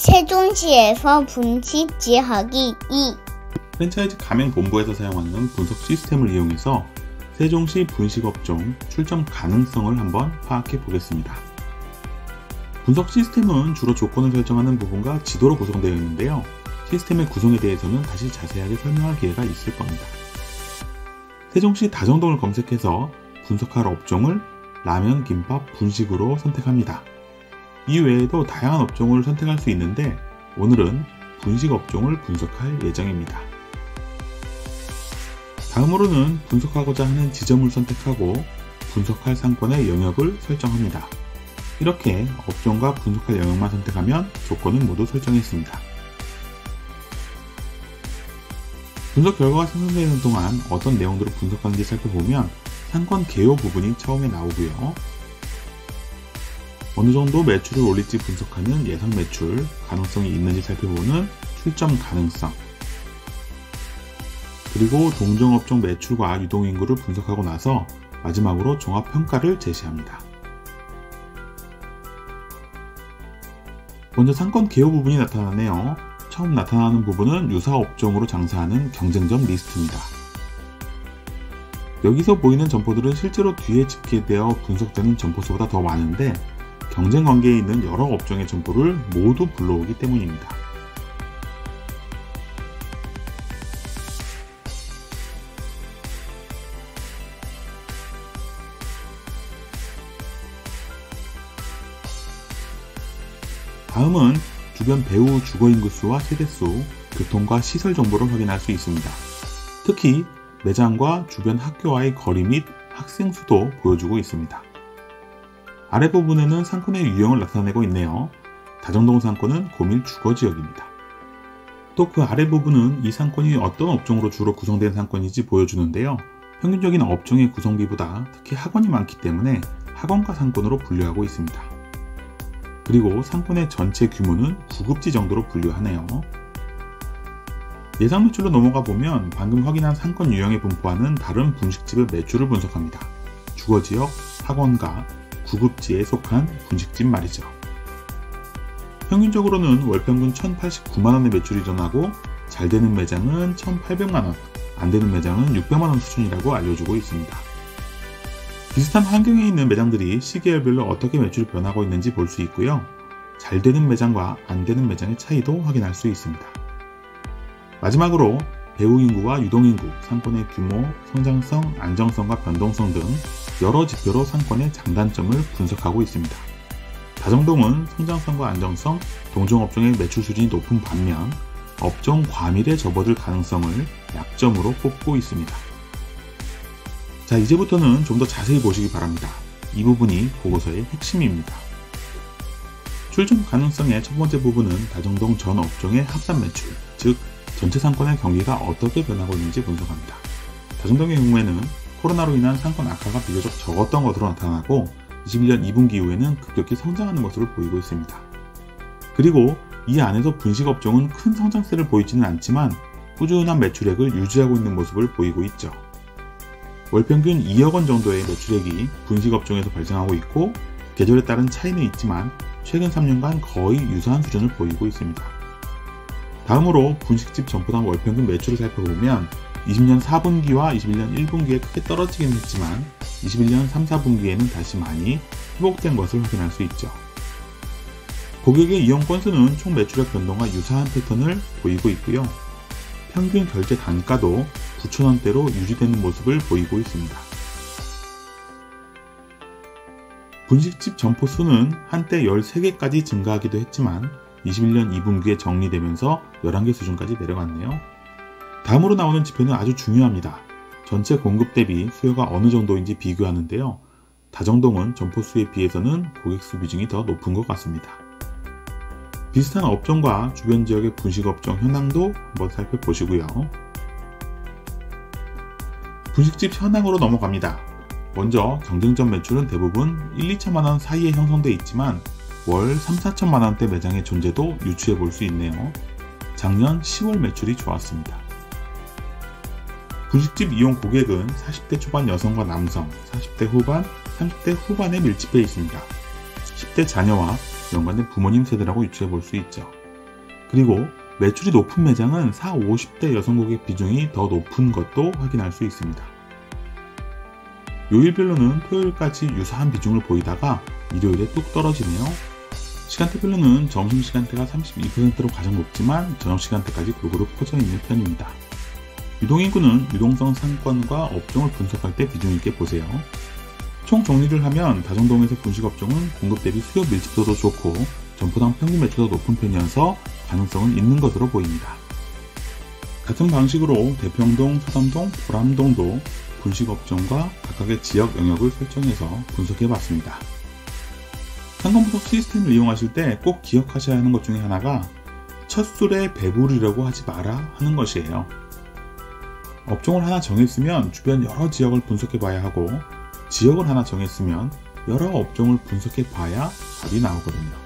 세종시에서 분식 지하기 2. 프랜차이즈 가맹본부에서 사용하는 분석 시스템을 이용해서 세종시 분식업종 출점 가능성을 한번 파악해 보겠습니다. 분석 시스템은 주로 조건을 설정하는 부분과 지도로 구성되어 있는데요. 시스템의 구성에 대해서는 다시 자세하게 설명할 기회가 있을 겁니다. 세종시 다정동을 검색해서 분석할 업종을 라면, 김밥, 분식으로 선택합니다. 이 외에도 다양한 업종을 선택할 수 있는데 오늘은 분식 업종을 분석할 예정입니다. 다음으로는 분석하고자 하는 지점을 선택하고 분석할 상권의 영역을 설정합니다. 이렇게 업종과 분석할 영역만 선택하면 조건은 모두 설정했습니다. 분석 결과가 생성되는 동안 어떤 내용들을 분석하는지 살펴보면 상권 개요 부분이 처음에 나오고요. 어느 정도 매출을 올릴지 분석하는 예상 매출, 가능성이 있는지 살펴보는 출점 가능성, 그리고 동종업종 매출과 유동인구를 분석하고 나서 마지막으로 종합평가를 제시합니다. 먼저 상권 개요 부분이 나타나네요. 처음 나타나는 부분은 유사 업종으로 장사하는 경쟁점 리스트입니다. 여기서 보이는 점포들은 실제로 뒤에 집계되어 분석되는 점포 수보다 더 많은데 경쟁 관계에 있는 여러 업종의 점포를 모두 불러오기 때문입니다. 다음은 주변 배후 주거인구수와 세대수, 교통과 시설 정보를 확인할 수 있습니다. 특히 매장과 주변 학교와의 거리 및 학생 수도 보여주고 있습니다. 아래 부분에는 상권의 유형을 나타내고 있네요. 다정동 상권은 고밀 주거지역입니다. 또 그 아래 부분은 이 상권이 어떤 업종으로 주로 구성된 상권인지 보여주는데요. 평균적인 업종의 구성비보다 특히 학원이 많기 때문에 학원가 상권으로 분류하고 있습니다. 그리고 상권의 전체 규모는 9급지 정도로 분류하네요. 예상 매출로 넘어가 보면 방금 확인한 상권 유형에 분포하는 다른 분식집의 매출을 분석합니다. 주거지역, 학원가, 9급지에 속한 분식집 말이죠. 평균적으로는 월평균 1,089만원의 매출이 일어나고 잘 되는 매장은 1,800만원, 안 되는 매장은 600만원 수준이라고 알려주고 있습니다. 비슷한 환경에 있는 매장들이 시계열별로 어떻게 매출이 변하고 있는지 볼 수 있고요. 잘 되는 매장과 안 되는 매장의 차이도 확인할 수 있습니다. 마지막으로 배후 인구와 유동인구, 상권의 규모, 성장성, 안정성과 변동성 등 여러 지표로 상권의 장단점을 분석하고 있습니다. 다정동은 성장성과 안정성, 동종업종의 매출 수준이 높은 반면 업종 과밀에 접어들 가능성을 약점으로 꼽고 있습니다. 자, 이제부터는 좀 더 자세히 보시기 바랍니다. 이 부분이 보고서의 핵심입니다. 출점 가능성의 첫 번째 부분은 다정동 전 업종의 합산 매출, 즉 전체 상권의 경기가 어떻게 변하고 있는지 분석합니다. 다정동의 경우에는 코로나로 인한 상권 악화가 비교적 적었던 것으로 나타나고 21년 2분기 이후에는 급격히 성장하는 것으로 보이고 있습니다. 그리고 이 안에서 분식업종은 큰 성장세를 보이지는 않지만 꾸준한 매출액을 유지하고 있는 모습을 보이고 있죠. 월평균 2억원 정도의 매출액이 분식업종에서 발생하고 있고 계절에 따른 차이는 있지만 최근 3년간 거의 유사한 수준을 보이고 있습니다. 다음으로 분식집 점포당 월평균 매출을 살펴보면 20년 4분기와 21년 1분기에 크게 떨어지긴 했지만 21년 3, 4분기에는 다시 많이 회복된 것을 확인할 수 있죠. 고객의 이용 건수는 총 매출액 변동과 유사한 패턴을 보이고 있고요. 평균 결제 단가도 9,000원대로 유지되는 모습을 보이고 있습니다. 분식집 점포 수는 한때 13개까지 증가하기도 했지만 21년 2분기에 정리되면서 11개 수준까지 내려갔네요. 다음으로 나오는 지표는 아주 중요합니다. 전체 공급 대비 수요가 어느 정도인지 비교하는데요. 다정동은 점포 수에 비해서는 고객 수 비중이 더 높은 것 같습니다. 비슷한 업종과 주변 지역의 분식업종 현황도 한번 살펴보시고요. 분식집 현황으로 넘어갑니다. 먼저 경쟁점 매출은 대부분 1, 2천만원 사이에 형성되어 있지만 월 3, 4천만원대 매장의 존재도 유추해 볼 수 있네요. 작년 10월 매출이 좋았습니다. 분식집 이용 고객은 40대 초반 여성과 남성, 40대 후반, 30대 후반에 밀집해 있습니다. 10대 자녀와 연관된 부모님 세대라고 유추해 볼 수 있죠. 그리고 매출이 높은 매장은 40, 50대 여성 고객 비중이 더 높은 것도 확인할 수 있습니다. 요일별로는 토요일까지 유사한 비중을 보이다가 일요일에 뚝 떨어지네요. 시간대별로는 점심시간대가 32%로 가장 높지만 저녁시간대까지 골고루 퍼져 있는 편입니다. 유동인구는 유동성 상권과 업종을 분석할 때 비중 있게 보세요. 총 정리를 하면 다정동에서 분식업종은 공급 대비 수요 밀집도도 좋고 점포당 평균 매출도 높은 편이어서 가능성은 있는 것으로 보입니다. 같은 방식으로 대평동, 서담동, 보람동도 분식업종과 각각의 지역 영역을 설정해서 분석해봤습니다. 상권 분석 시스템을 이용하실 때 꼭 기억하셔야 하는 것 중에 하나가 첫 술에 배부르려고 하지 마라 하는 것이에요. 업종을 하나 정했으면 주변 여러 지역을 분석해 봐야 하고 지역을 하나 정했으면 여러 업종을 분석해 봐야 답이 나오거든요.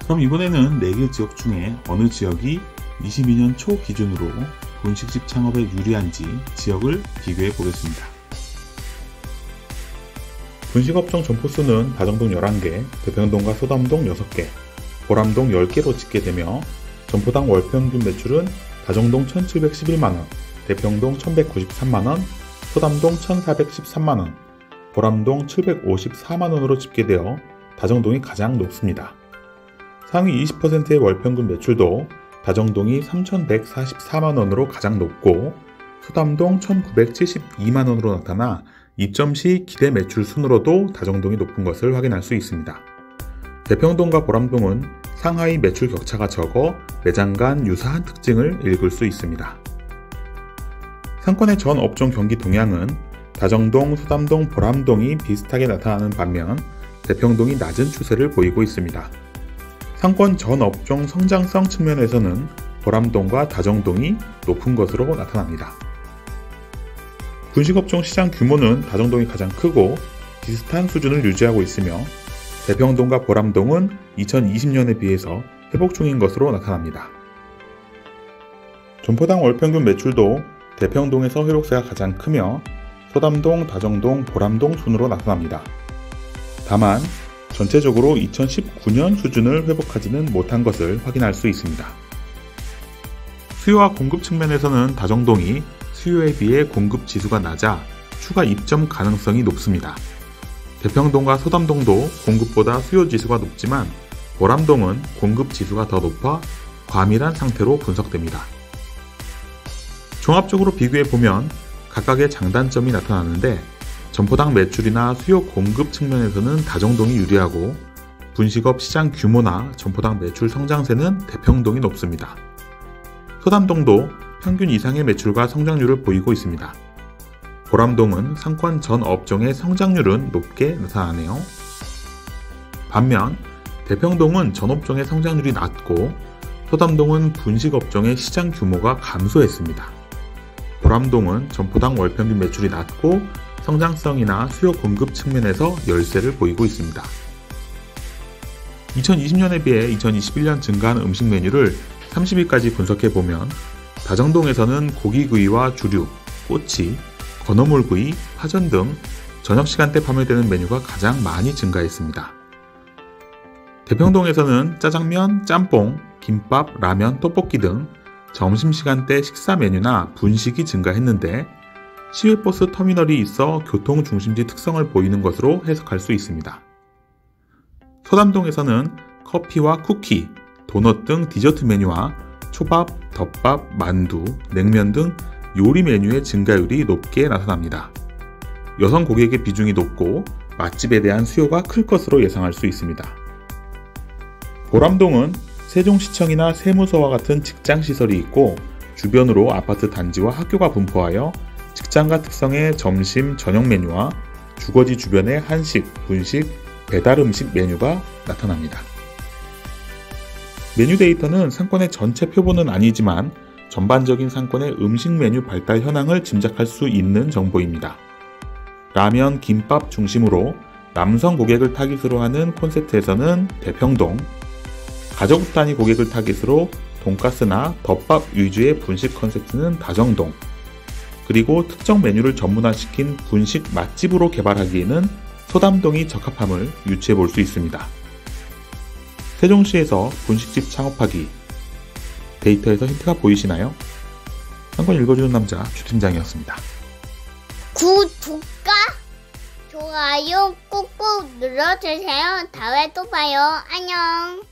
그럼 이번에는 4개 지역 중에 어느 지역이 22년 초 기준으로 분식집 창업에 유리한지 지역을 비교해 보겠습니다. 분식업종 점포수는 다정동 11개, 대평동과 소담동 6개, 보람동 10개로 집계 되며 점포당 월평균 매출은 다정동 1711만원, 대평동 1193만원, 소담동 1413만원, 보람동 754만원으로 집계되어 다정동이 가장 높습니다. 상위 20%의 월평균 매출도 다정동이 3144만원으로 가장 높고 소담동 1972만원으로 나타나 입점시 기대 매출 순으로도 다정동이 높은 것을 확인할 수 있습니다. 대평동과 보람동은 상하이 매출 격차가 적어 매장 간 유사한 특징을 읽을 수 있습니다. 상권의 전 업종 경기 동향은 다정동, 소담동, 보람동이 비슷하게 나타나는 반면 대평동이 낮은 추세를 보이고 있습니다. 상권 전 업종 성장성 측면에서는 보람동과 다정동이 높은 것으로 나타납니다. 분식업종 시장 규모는 다정동이 가장 크고 비슷한 수준을 유지하고 있으며 대평동과 보람동은 2020년에 비해서 회복 중인 것으로 나타납니다. 점포당 월평균 매출도 대평동에서 회복세가 가장 크며 소담동, 다정동, 보람동 순으로 나타납니다. 다만 전체적으로 2019년 수준을 회복하지는 못한 것을 확인할 수 있습니다. 수요와 공급 측면에서는 다정동이 수요에 비해 공급 지수가 낮아 추가 입점 가능성이 높습니다. 대평동과 소담동도 공급보다 수요 지수가 높지만 보람동은 공급 지수가 더 높아 과밀한 상태로 분석됩니다. 종합적으로 비교해보면 각각의 장단점이 나타나는데 점포당 매출이나 수요 공급 측면에서는 다정동이 유리하고 분식업 시장 규모나 점포당 매출 성장세는 대평동이 높습니다. 소담동도 평균 이상의 매출과 성장률을 보이고 있습니다. 보람동은 상권 전 업종의 성장률은 높게 나타나네요. 반면 대평동은 전 업종의 성장률이 낮고 소담동은 분식업종의 시장 규모가 감소했습니다. 보람동은 점포당 월평균 매출이 낮고 성장성이나 수요 공급 측면에서 열세를 보이고 있습니다. 2020년에 비해 2021년 증가한 음식 메뉴를 30위까지 분석해보면 다정동에서는 고기구이와 주류, 꼬치, 건어물구이, 파전 등 저녁 시간대 판매되는 메뉴가 가장 많이 증가했습니다. 대평동에서는 짜장면, 짬뽕, 김밥, 라면, 떡볶이 등 점심시간대 식사 메뉴나 분식이 증가했는데 시외버스 터미널이 있어 교통중심지 특성을 보이는 것으로 해석할 수 있습니다. 소담동에서는 커피와 쿠키, 도넛 등 디저트 메뉴와 초밥, 덮밥, 만두, 냉면 등 요리 메뉴의 증가율이 높게 나타납니다. 여성 고객의 비중이 높고 맛집에 대한 수요가 클 것으로 예상할 수 있습니다. 보람동은 세종시청이나 세무서와 같은 직장시설이 있고 주변으로 아파트 단지와 학교가 분포하여 직장가 특성의 점심, 저녁 메뉴와 주거지 주변의 한식, 분식, 배달 음식 메뉴가 나타납니다. 메뉴 데이터는 상권의 전체 표본은 아니지만 전반적인 상권의 음식 메뉴 발달 현황을 짐작할 수 있는 정보입니다. 라면, 김밥 중심으로 남성 고객을 타깃으로 하는 콘셉트에서는 대평동, 가족 단위 고객을 타깃으로 돈가스나 덮밥 위주의 분식 컨셉트는 다정동, 그리고 특정 메뉴를 전문화시킨 분식 맛집으로 개발하기에는 소담동이 적합함을 유추해 볼 수 있습니다. 세종시에서 분식집 창업하기. 데이터에서 힌트가 보이시나요? 한 권 읽어주는 남자 주팀장이었습니다. 구독과 좋아요 꾹꾹 눌러주세요. 다음에 또 봐요. 안녕.